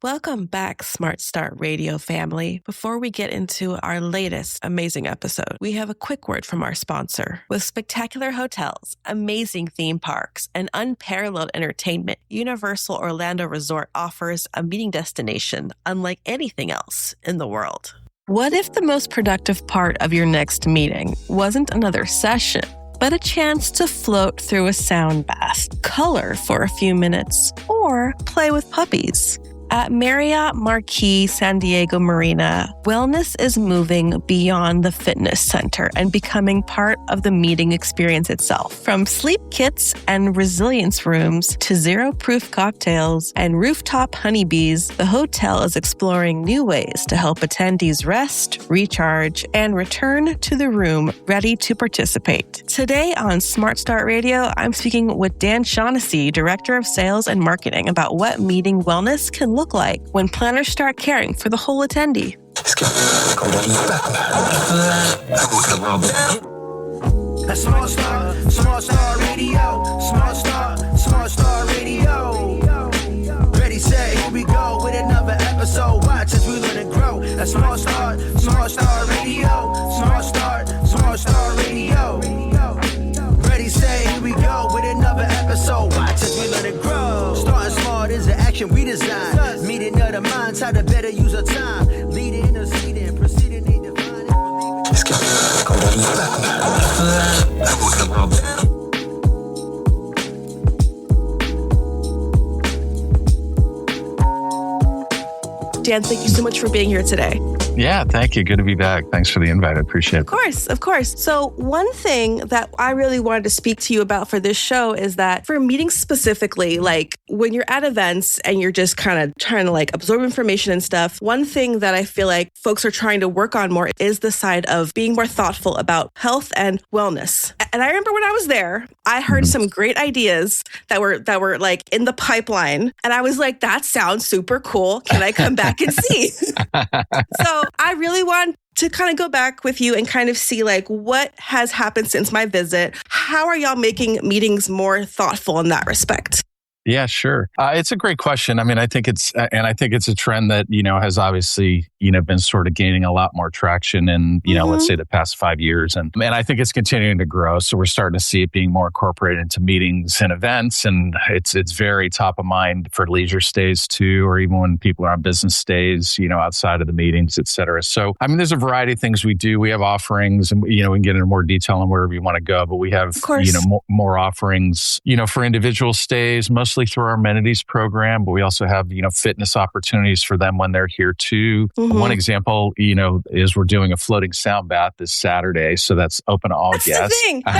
Welcome back, Smart Start Radio family. Before we get into our latest amazing episode, we have a quick word from our sponsor. With spectacular hotels, amazing theme parks, and unparalleled entertainment, Universal Orlando Resort offers a meeting destination unlike anything else in the world. What if the most productive part of your next meeting wasn't another session, but a chance to float through a sound bath, color for a few minutes, or play with puppies? At Marriott, Marquis, San Diego Marina, wellness is moving beyond the fitness center and becoming part of the meeting experience itself. From sleep kits and resilience rooms to zero-proof cocktails and rooftop honeybees, the hotel is exploring new ways to help attendees rest, recharge, and return to the room ready to participate. Today on Smart Start Radio, I'm speaking with Dan Shaughnessy, Director of Sales and Marketing, about what meeting wellness can look like when planners start caring for the whole attendee. Smart Start Radio, Smart Start Radio. Ready, set, here we go with another episode. Watch as we learn and grow. Smart Start Radio, Smart Start Radio. Ready, set, here we go with another episode. Watch as we learn and grow. Starting smart is an action we design. Meeting of the minds, how to better use our time. Leading, interceding, proceeding, they define Dan, thank you so much for being here today. Yeah, thank you. Good to be back. Thanks for the invite. I appreciate it. Of course. So one thing that I really wanted to speak to you about for this show is that for meetings specifically, like when you're at events and you're just kind of trying to like absorb information and stuff, one thing that I feel like folks are trying to work on more is the side of being more thoughtful about health and wellness. And I remember when I was there, I heard some great ideas that were like in the pipeline. And I was like, that sounds super cool. Can I come back and see? So I really want to kind of go back with you and kind of see like what has happened since my visit. How are y'all making meetings more thoughtful in that respect? Yeah, sure. It's a great question. I mean, I think it's a trend that, has obviously, been sort of gaining a lot more traction in, let's say the past 5 years. And I think it's continuing to grow. So we're starting to see it being more incorporated into meetings and events. And it's very top of mind for leisure stays too, or even when people are on business stays, outside of the meetings, et cetera. So, I mean, there's a variety of things we do. We have offerings and, we can get into more detail on wherever you want to go, but we have, more offerings, for individual stays, mostly through our amenities program, but we also have, fitness opportunities for them when they're here too. One example, is we're doing a floating sound bath this Saturday. So that's open to all guests. That's the thing. I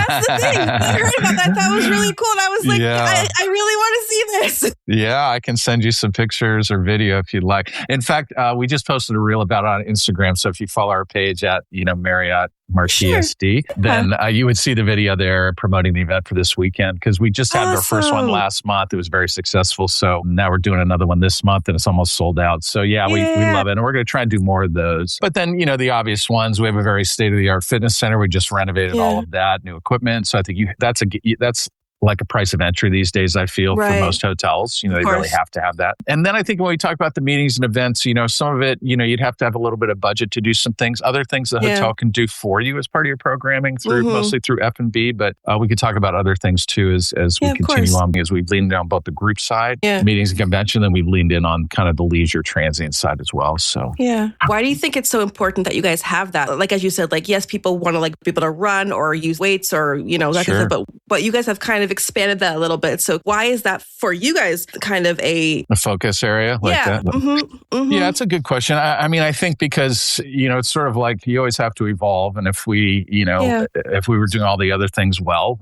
heard about that. That was really cool. And I was like, I really want to see this. Yeah, I can send you some pictures or video if you'd like. In fact, we just posted a reel about it on Instagram. So if you follow our page at, Marriott, Marquis SD, then you would see the video there promoting the event for this weekend because we just had our first one last month. It was very successful. So now we're doing another one this month and it's almost sold out. So we love it. And we're going to try and do more of those. But then, the obvious ones, we have a very state-of-the-art fitness center. We just renovated all of that, new equipment. So I think that's like a price of entry these days, I feel, for most hotels. They really have to have that. And then I think when we talk about the meetings and events, some of it, you'd have to have a little bit of budget to do some things. Other things the hotel can do for you as part of your programming mostly through F&B. But we could talk about other things too as we continue on, as we've leaned on both the group side, meetings and convention, then we've leaned in on kind of the leisure transient side as well. So why do you think it's so important that you guys have that? Like, as you said, like, yes, people want to like be able to run or use weights or, that kind of stuff, but you guys have kind of expanded that a little bit. So why is that for you guys kind of a focus area like that? Yeah, it's a good question. I mean, I think because, it's sort of like you always have to evolve. And if we, if we were doing all the other things well,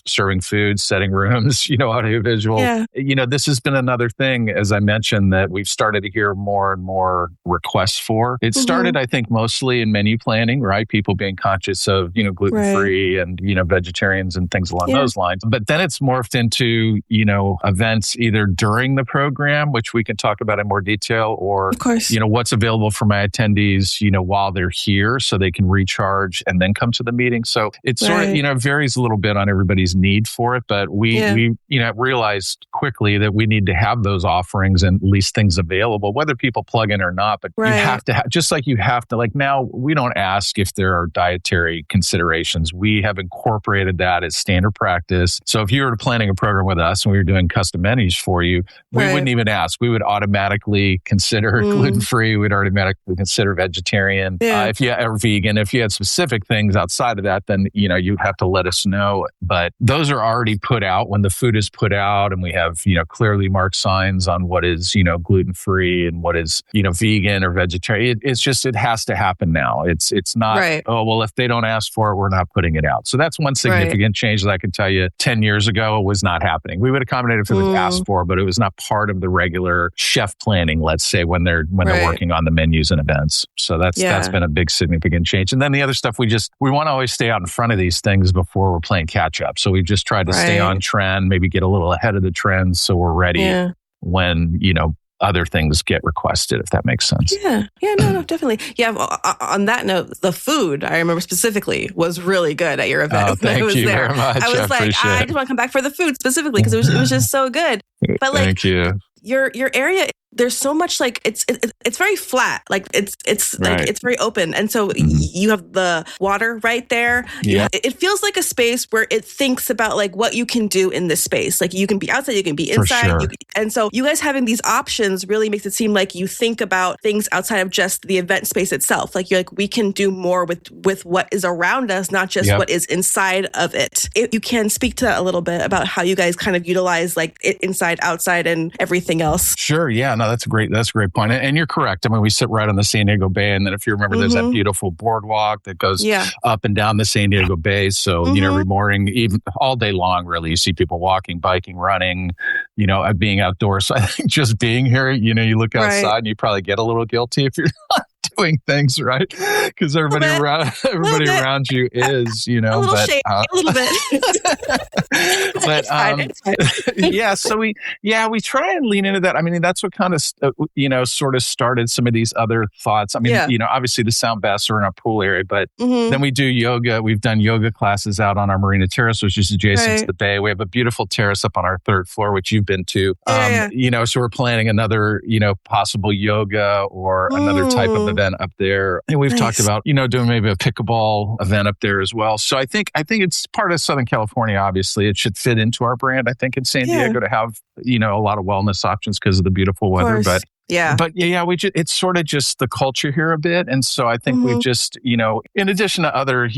serving food, setting rooms, audiovisual, this has been another thing, as I mentioned, that we've started to hear more and more requests for. It started, I think, mostly in menu planning, right? People being conscious of, gluten-free and, vegetarians and things along along those lines. But then it's morphed into, events either during the program, which we can talk about in more detail, or, of course, what's available for my attendees, while they're here so they can recharge and then come to the meeting. So it's sort of, varies a little bit on everybody's need for it. But we realized quickly that we need to have those offerings and at least things available, whether people plug in or not. But you have to just like you have to, like now we don't ask if there are dietary considerations. We have incorporated that as standard practice. So if you were planning a program with us and we were doing custom menus for you, we wouldn't even ask. We would automatically consider gluten-free. We'd automatically consider vegetarian. If you are vegan, if you had specific things outside of that, then, you'd have to let us know. But those are already put out when the food is put out, and we have, clearly marked signs on what is, gluten-free and what is, vegan or vegetarian. It's just, it has to happen now. It's not, oh, well, if they don't ask for it, we're not putting it out. So that's one significant change that I can tell you 10 years ago was not happening. We would accommodate if it was asked for, but it was not part of the regular chef planning, let's say, when they're working on the menus and events. So that's been a big significant change. And then the other stuff, we want to always stay out in front of these things before we're playing catch up. So we've just tried to stay on trend, maybe get a little ahead of the trends so we're ready when, other things get requested, if that makes sense. No, definitely. Yeah, on that note, the food, I remember specifically, was really good at your event. Oh, thank you very much. I was I just want to come back for the food specifically because it was just so good. But thank you. Your area, there's so much it's very flat. Like it's it's very open. And so you have the water right there. Yeah. It feels like a space where it thinks about like what you can do in this space. Like you can be outside, you can be inside. For sure. And so you guys having these options really makes it seem like you think about things outside of just the event space itself. Like you're like, we can do more with what is around us, not just what is inside of it. If you can speak to that a little bit about how you guys kind of utilize like it inside, outside, and everything else. Sure. Yeah. No, that's a great point. And you're correct. I mean, we sit right on the San Diego Bay. And then if you remember, there's that beautiful boardwalk that goes up and down the San Diego Bay. So, every morning, even all day long, really, you see people walking, biking, running, being outdoors. So I think just being here, you look outside and you probably get a little guilty if you're not doing things right, because everybody around you is, a little shady, a little bit. But it's fine. So we try and lean into that. I mean, that's what kind of sort of started some of these other thoughts. I mean, obviously the sound baths are in our pool area, but then we do yoga. We've done yoga classes out on our Marina terrace, which is adjacent to the bay. We have a beautiful terrace up on our third floor, which you've been to. So we're planning another, possible yoga or another type of event up there. And we've talked about, doing maybe a pickleball event up there as well. So I think it's part of Southern California, obviously. It should fit into our brand, I think, in San Diego to have, a lot of wellness options because of the beautiful weather. But it's sort of just the culture here a bit. And so I think we've just, in addition to other,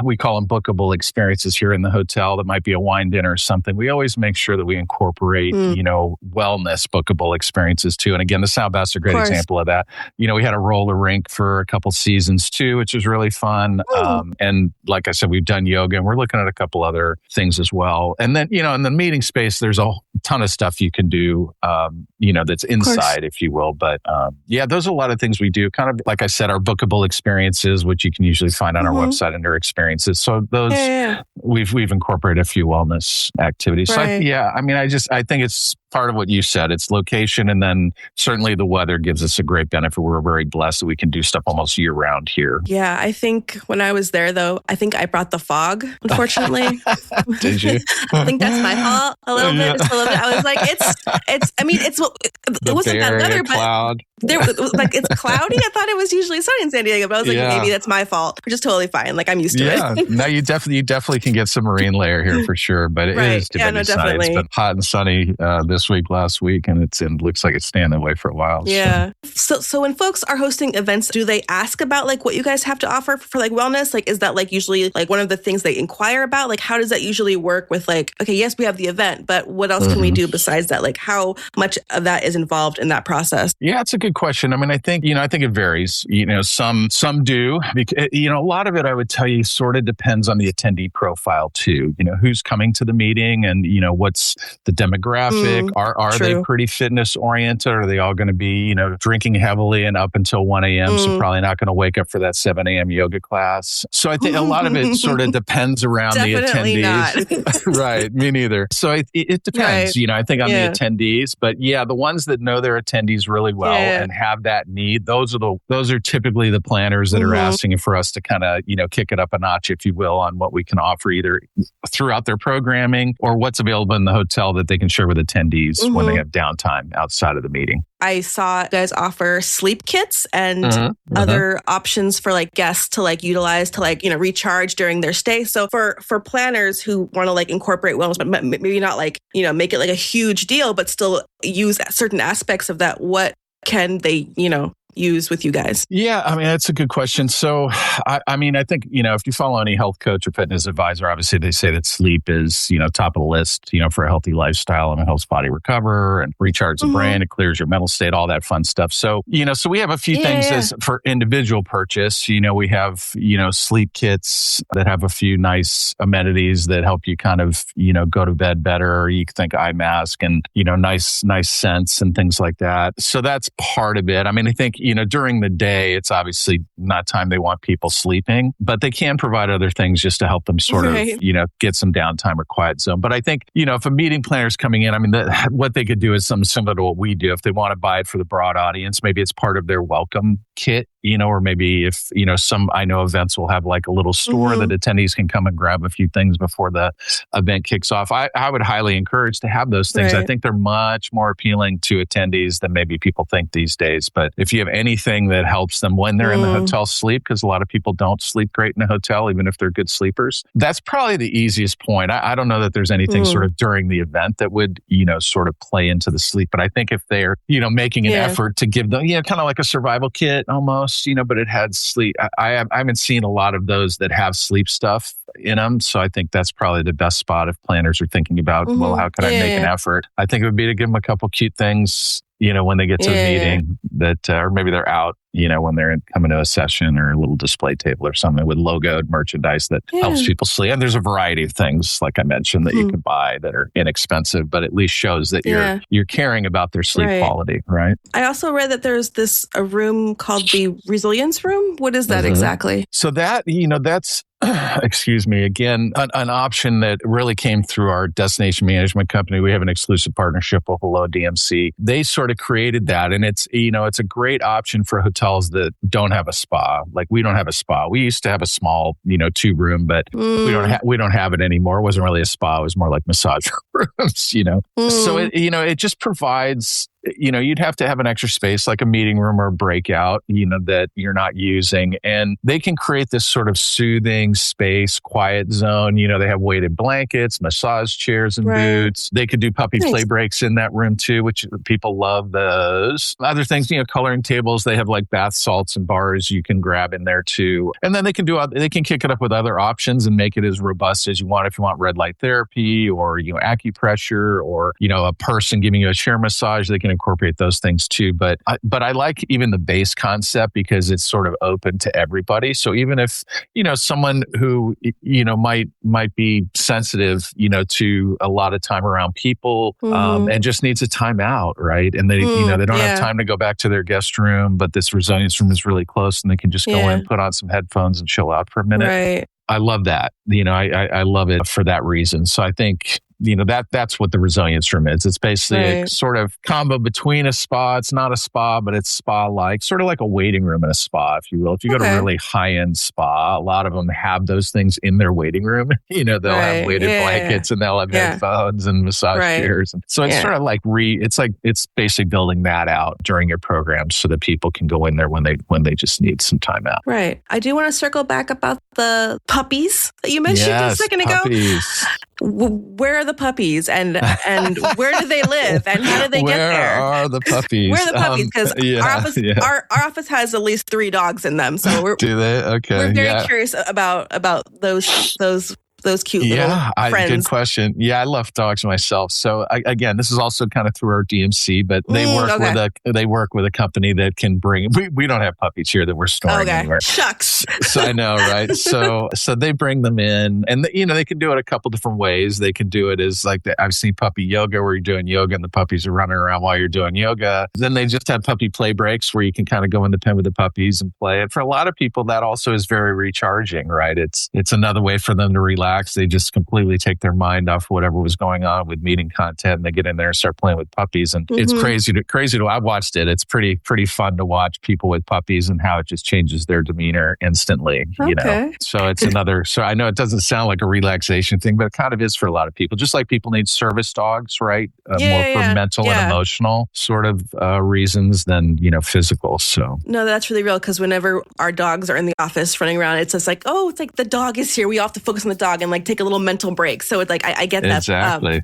we call them bookable experiences here in the hotel that might be a wine dinner or something, we always make sure that we incorporate, wellness bookable experiences too. And again, the sound bath's a great example of that. We had a roller rink for a couple seasons too, which was really fun. And like I said, we've done yoga and we're looking at a couple other things as well. And then, in the meeting space, there's a ton of stuff you can do, that's inside, if you will. But those are a lot of things we do. Kind of, like I said, our bookable experiences, which you can usually find on our website under experiences. So those, we've incorporated a few wellness activities. So I think it's part of what you said. It's location. And then certainly the weather gives us a great benefit. We're very blessed that we can do stuff almost year round here. Yeah. I think when I was there though, I think I brought the fog, unfortunately. Did you? I think that's my fault a little bit. Just a little bit. I was like, it wasn't bad weather, cloud. It's cloudy. I thought it was usually sunny in San Diego, but I was like, maybe that's my fault, which is totally fine. Like I'm used to it. No, you definitely can get some marine layer here for sure, but it is definitely sunny. It's been hot and sunny this week, last week, and it looks like it's staying that way for a while. Yeah. So when folks are hosting events, do they ask about like what you guys have to offer for like wellness? Like, is that like usually like one of the things they inquire about? Like, how does that usually work with like, okay, yes, we have the event, but what else can we do besides that? Like how much of that is involved in that process? Yeah, it's a good good question. I mean, I think it varies. Some do. A lot of it, I would tell you, sort of depends on the attendee profile too. Who's coming to the meeting and, what's the demographic? Are true. they pretty fitness oriented? Are they all going to be, drinking heavily and up until 1 a.m.? So probably not going to wake up for that 7 a.m. yoga class. So I think a lot of it sort of depends around the attendees. Not. Right. Me neither. So it depends, right. I think on the attendees, but yeah, the ones that know their attendees really well and have that need, those are typically the planners that are asking for us to kind of, kick it up a notch, if you will, on what we can offer either throughout their programming or what's available in the hotel that they can share with attendees when they have downtime outside of the meeting. I saw you guys offer sleep kits and other options for like guests to like utilize to like, recharge during their stay. So for planners who want to like incorporate wellness, but maybe not like, make it like a huge deal, but still use certain aspects of that, what can they, use with you guys? Yeah, I mean, that's a good question. So, I think, if you follow any health coach or fitness advisor, obviously they say that sleep is, top of the list, for a healthy lifestyle and it helps body recover and recharge the brain. It clears your mental state, all that fun stuff. So, so we have a few things as for individual purchase. We have, sleep kits that have a few nice amenities that help you kind of, go to bed better. You can think eye mask and, nice scents and things like that. So that's part of it. I mean, I think, during the day, it's obviously not time they want people sleeping, but they can provide other things just to help them sort of, get some downtime or quiet zone. But I think, if a meeting planner is coming in, I mean, what they could do is something similar to what we do. If they want to buy it for the broad audience, maybe it's part of their welcome kit, or maybe if, I know events will have like a little store that attendees can come and grab a few things before the event kicks off. I would highly encourage to have those things. Right. I think they're much more appealing to attendees than maybe people think these days. But if you have anything that helps them when they're in the hotel sleep, because a lot of people don't sleep great in a hotel, even if they're good sleepers, that's probably the easiest point. I don't know that there's anything sort of during the event that would, sort of play into the sleep. But I think if they're, making an effort to give them, kind of like a survival kit almost, but it had sleep. I haven't seen a lot of those that have sleep stuff in them. So I think that's probably the best spot if planners are thinking about, well, how could I make an effort? I think it would be to give them a couple cute things, when they get to the meeting that, or maybe they're out, when they're coming to a session or a little display table or something with logoed merchandise that helps people sleep. And there's a variety of things, like I mentioned, that you can buy that are inexpensive, but at least shows that you're caring about their sleep quality, right? I also read that there's a room called the Resilience Room. What is that exactly? So that, that's excuse me, again, an option that really came through our destination management company. We have an exclusive partnership with Hello DMC. They sort of created that. And it's, it's a great option for hotels that don't have a spa. Like we don't have a spa. We used to have a small, 2-room, but we don't have it anymore. It wasn't really a spa. It was more like massage rooms, So it just provides, you'd have to have an extra space like a meeting room or a breakout, that you're not using. And they can create this sort of soothing space, quiet zone. They have weighted blankets, massage chairs and boots. They could do puppy play breaks in that room too, which people love those. Other things, coloring tables, they have like bath salts and bars you can grab in there too. And then they can kick it up with other options and make it as robust as you want. If you want red light therapy or, acupressure or, a person giving you a chair massage, they can incorporate those things too. But I like even the base concept because it's sort of open to everybody. So even if, someone who, might be sensitive, to a lot of time around people and just needs a time out, right? And they, they don't have time to go back to their guest room, but this resilience room is really close and they can just go in, put on some headphones and chill out for a minute. Right. I love that. I love it for that reason. So I think, that's what the resilience room is. It's basically a sort of combo between a spa. It's not a spa, but it's spa-like, sort of like a waiting room in a spa, if you will. If you go to a really high-end spa, a lot of them have those things in their waiting room. They'll have weighted blankets and they'll have headphones and massage chairs. So it's sort of like it's basically building that out during your program so that people can go in there when they just need some time out. Right. I do want to circle back about the puppies that you mentioned just a second ago. Where are the puppies and where do they live and how do they get there? Where are the puppies? Where are the puppies? Because our office has at least 3 dogs in them. So do they? Okay. We're very curious about those those cute little friends? Good question. Yeah, I love dogs myself. So again, this is also kind of through our DMC, but they work with a company that can bring. We don't have puppies here that we're storing anywhere. Shucks. So I know, right? So they bring them in, and they can do it a couple different ways. They can do it as like I've seen puppy yoga where you're doing yoga and the puppies are running around while you're doing yoga. Then they just have puppy play breaks where you can kind of go in the pen with the puppies and play. And for a lot of people, that also is very recharging, right? It's another way for them to relax. They just completely take their mind off whatever was going on with meeting content, and they get in there and start playing with puppies. And it's crazy to. I watched it. It's pretty fun to watch people with puppies and how it just changes their dementor instantly. So it's another. So I know it doesn't sound like a relaxation thing, but it kind of is for a lot of people. Just like people need service dogs, right? More for mental and emotional sort of reasons than physical. So no, that's really real, because whenever our dogs are in the office running around, it's just like, it's like the dog is here. We all have to focus on the dog and like take a little mental break. So it's like I get that exactly.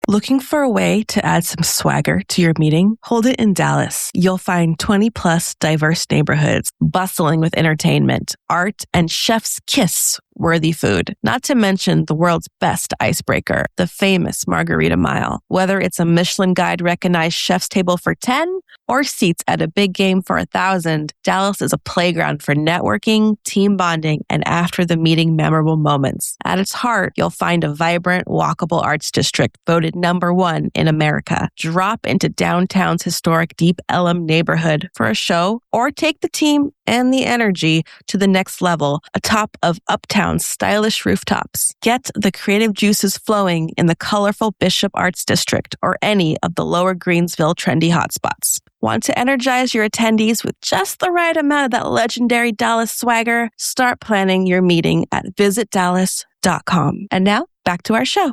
Looking for a way to add some swagger to your meeting? Hold it in Dallas. You'll find 20 plus diverse neighborhoods bustling with entertainment, art, and chef's kiss worthy food. Not to mention the world's best icebreaker, the famous Margarita Mile. Whether it's a Michelin Guide recognized chef's table for 10 or seats at a big game for 1,000, Dallas is a playground for networking, team bonding, and after the meeting memorable moments. At its heart, you'll find a vibrant, walkable arts district voted #1 in America. Drop into downtown's historic Deep Ellum neighborhood for a show, or take the team and the energy to the next level atop of Uptown's stylish rooftops. Get the creative juices flowing in the colorful Bishop Arts District or any of the lower Greensville trendy hotspots. Want to energize your attendees with just the right amount of that legendary Dallas swagger? Start planning your meeting at visitdallas.com. And now back to our show.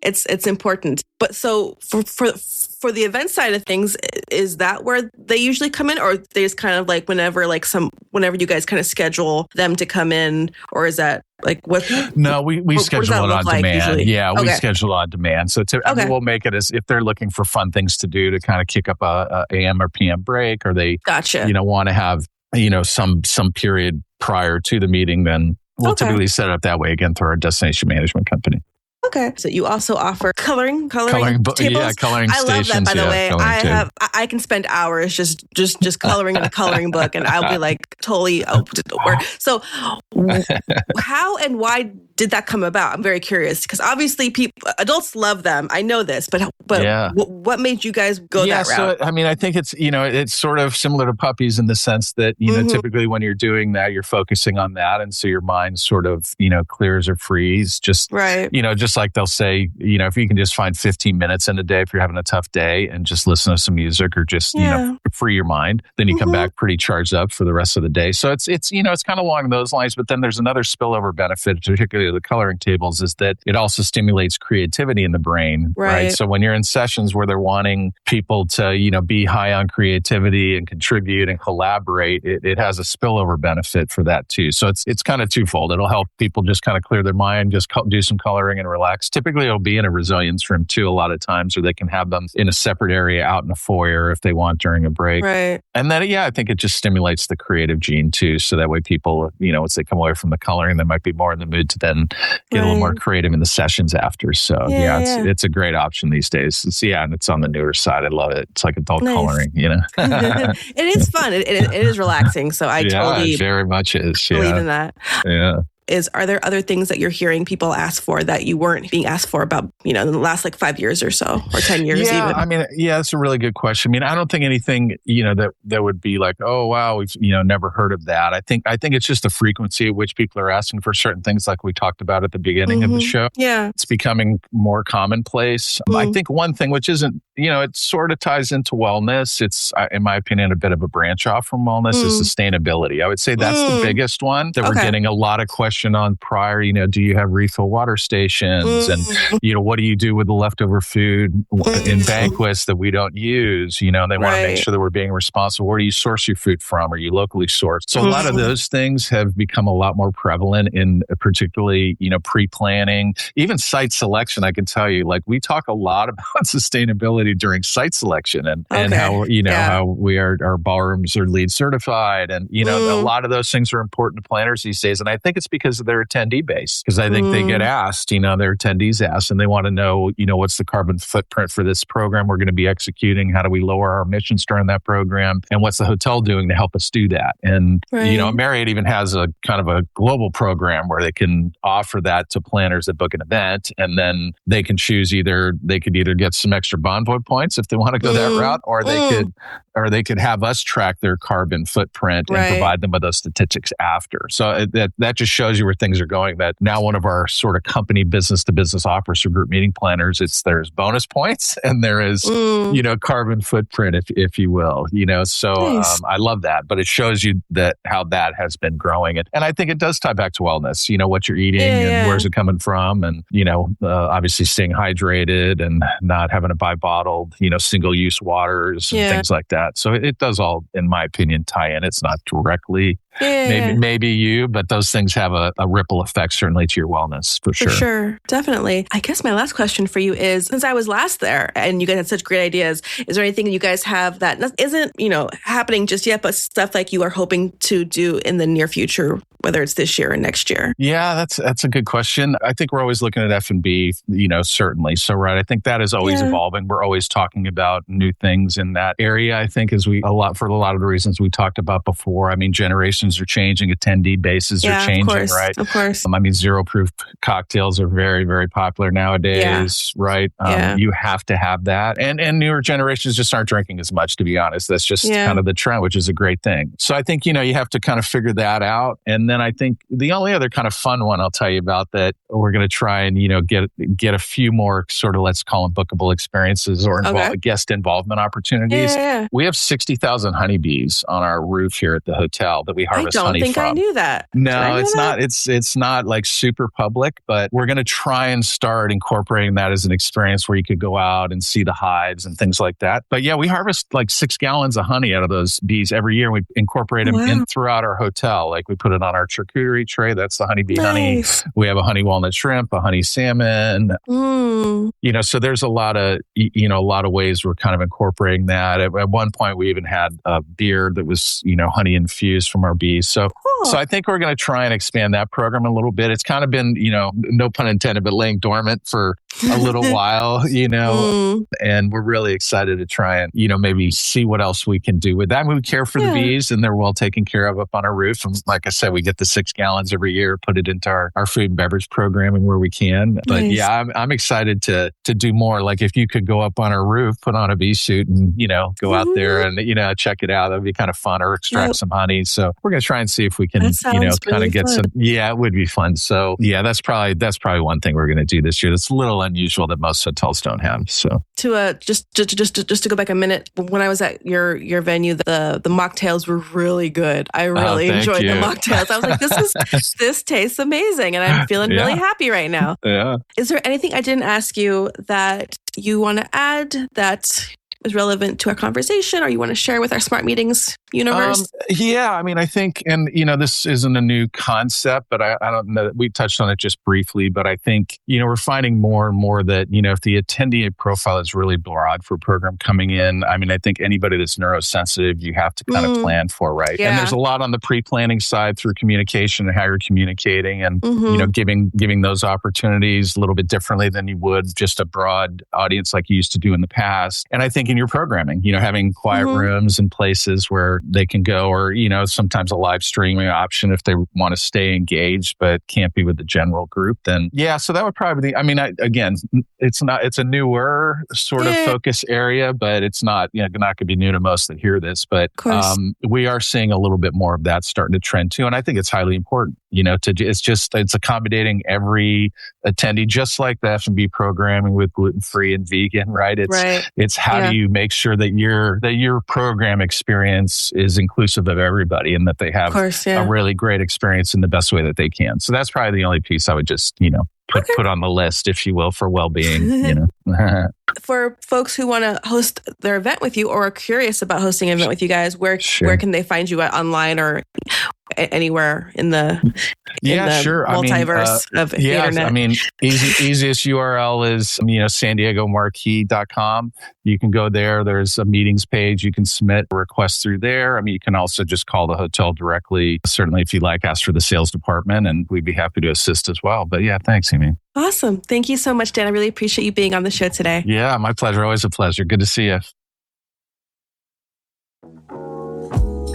It's important. But so for the event side of things, is that where they usually come in, or they just kind of like whenever you guys kind of schedule them to come in, or is that like what? No, we schedule it on demand. Usually? Yeah, we schedule on demand. So we'll make it as if they're looking for fun things to do to kind of kick up a AM or PM break, or they want to have some period prior to the meeting, then we'll typically set it up that way again through our destination management company. Okay. So you also offer coloring tables? Yeah, coloring stations. I love that, by the way. I can spend hours just coloring in a coloring book, and I'll be like totally open to the work. So how and why did that come about? I'm very curious, because obviously adults love them. I know this, but what made you guys go that route? So, I mean, I think it's sort of similar to puppies in the sense that, typically when you're doing that, you're focusing on that. And so your mind sort of, clears or frees. Just, just like they'll say, if you can just find 15 minutes in a day if you're having a tough day and just listen to some music or just, free your mind, then you come back pretty charged up for the rest of the day. So it's kind of along those lines. But then there's another spillover benefit, particularly the coloring tables, is that it also stimulates creativity in the brain, right? So when you're in sessions where they're wanting people to, be high on creativity and contribute and collaborate, it has a spillover benefit for that too. So it's kind of twofold. It'll help people just kind of clear their mind, just do some coloring and relax. Typically, it'll be in a resilience room too a lot of times, or they can have them in a separate area out in a foyer if they want during a break. Right. And then, I think it just stimulates the creative gene too. So that way people, once they come away from the coloring, they might be more in the mood to then get a little more creative in the sessions after. So it's a great option these days. And it's on the newer side. I love it. It's like adult coloring, It is fun. It is relaxing. So I totally very much is. Believe in that. Yeah. Are there other things that you're hearing people ask for that you weren't being asked for about, in the last 5 years or so, or 10 years even? I mean, that's a really good question. I mean, I don't think anything, that would be like, oh, wow, we've, never heard of that. I think it's just the frequency at which people are asking for certain things, like we talked about at the beginning of the show. Yeah. It's becoming more commonplace. I think one thing, which isn't, it sort of ties into wellness. It's, in my opinion, a bit of a branch off from wellness is sustainability. I would say that's the biggest one that we're getting a lot of questions on prior, do you have refill water stations? And, what do you do with the leftover food in banquets that we don't use? They want to make sure that we're being responsible. Where do you source your food from? Are you locally sourced? So a lot of those things have become a lot more prevalent in particularly, pre-planning, even site selection. I can tell you, we talk a lot about sustainability responsibility during site selection and how, how our ballrooms are LEED certified. And, a lot of those things are important to planners these days. And I think it's because of their attendee base, because I think they get asked, their attendees asked, and they want to know, what's the carbon footprint for this program we're going to be executing? How do we lower our emissions during that program? And what's the hotel doing to help us do that? And, Marriott even has a kind of a global program where they can offer that to planners that book an event, and then they can choose they could either get some extra Bonvoy points if they want to go that route, or they could have us track their carbon footprint and provide them with those statistics after. So that just shows you where things are going. That now one of our sort of company business to business offers for group meeting planners, there's bonus points and there is, carbon footprint, if you will, so nice. I love that, but it shows you that how that has been growing. And I think it does tie back to wellness, what you're eating and where's it coming from. And, obviously staying hydrated and not having to buy bottled, single use waters and things like that. So it does all, in my opinion, tie in. It's not directly maybe you, but those things have a ripple effect certainly to your wellness for sure. For sure. Definitely. I guess my last question for you is, since I was last there and you guys had such great ideas, is there anything that you guys have that isn't, happening just yet, but stuff like you are hoping to do in the near future, whether it's this year or next year? Yeah, that's a good question. I think we're always looking at F&B, certainly. So, right. I think that is always evolving. We're always talking about new things in that area. I think for a lot of the reasons we talked about before. I mean, generations are changing, attendee bases are changing, right? Of course. Zero proof cocktails are very, very popular nowadays, right? You have to have that. And newer generations just aren't drinking as much, to be honest. That's just kind of the trend, which is a great thing. So I think, you have to kind of figure that out. And then I think the only other kind of fun one I'll tell you about that we're going to try and, get a few more sort of, let's call them bookable experiences or guest involvement opportunities. Yeah. We have 60,000 honeybees on our roof here at the hotel that we harvest honey from. I don't think I knew that. No, it's not. It's not like super public, but we're going to try and start incorporating that as an experience where you could go out and see the hives and things like that. But we harvest like 6 gallons of honey out of those bees every year. We incorporate them in throughout our hotel. Like we put it on our charcuterie tray. That's the honeybee honey. We have a honey walnut shrimp, a honey salmon. So there's a lot of ways we're kind of incorporating that. At one point, we even had a beer that was, honey infused from our bees. So I think we're going to try and expand that program a little bit. It's kind of been, no pun intended, but laying dormant for a little while, and we're really excited to try and, maybe see what else we can do with that. We care for the bees and they're well taken care of up on our roof. And like I said, we get the 6 gallons every year, put it into our food and beverage programming where we can. But I'm excited to do more. Like if you could go up on our roof, put on a bee suit and, go out there and, check it out. That'd be kind of fun, or extract some honey. So we're going to try and see if we can, kind of get some. Yeah, it would be fun. So that's probably one thing we're going to do this year. That's a little unusual that most hotels don't have. So to just to go back a minute, when I was at your venue, the mocktails were really good. I really enjoyed the mocktails. I was like, this tastes amazing, and I'm feeling really happy right now. Yeah. Is there anything I didn't ask you that you want to add that is relevant to our conversation, or you want to share with our Smart Meetings universe? I think, and this isn't a new concept, but I don't know, we touched on it just briefly, but I think, we're finding more and more that, if the attendee profile is really broad for a program coming in, I think anybody that's neurosensitive, you have to kind of plan for, right? Yeah. And there's a lot on the pre-planning side through communication and how you're communicating and, giving those opportunities a little bit differently than you would just a broad audience like you used to do in the past. And I think in your programming, having quiet rooms and places where they can go, or, sometimes a live streaming option if they want to stay engaged, but can't be with the general group, then so that would probably be, again, it's a newer sort of focus area, but it's not going to be new to most that hear this, but we are seeing a little bit more of that starting to trend too. And I think it's highly important, it's accommodating every attendee, just like the F&B programming with gluten-free and vegan, right? It's how do you make sure that your program experience is inclusive of everybody and that they have a really great experience in the best way that they can. So that's probably the only piece I would just, put on the list, if you will, for well-being, for folks who want to host their event with you or are curious about hosting an event with you guys, where can they find you online or anywhere in the multiverse of the internet? I mean, easiest URL is San Diego Marquis.com. You can go there. There's a meetings page. You can submit requests through there. I mean, you can also just call the hotel directly. Certainly, if you like, ask for the sales department, and we'd be happy to assist as well. But yeah, thanks, Eming. Awesome. Thank you so much, Dan. I really appreciate you being on the show today. Yeah, my pleasure. Always a pleasure. Good to see you.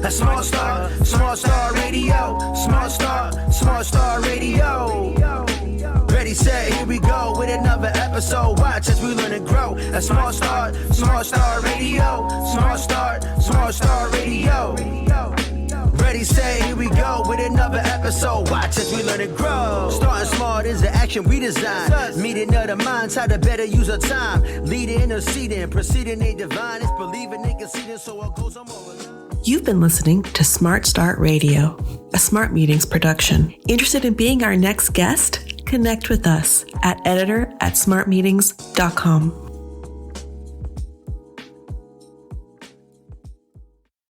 A small star radio, small star radio. Ready, set, here we go with another episode. Watch as we learn and grow. A small star radio, small star radio. Ready, set, here we go with another episode. Watch as we learn and grow. Starting smart is the action we design. Meeting other minds, how to better use our time. Leading, interceding, proceeding, they divine. It's believing, they conceding, so it goes on over. You've been listening to Smart Start Radio, a Smart Meetings production. Interested in being our next guest? Connect with us at editor@smartmeetings.com.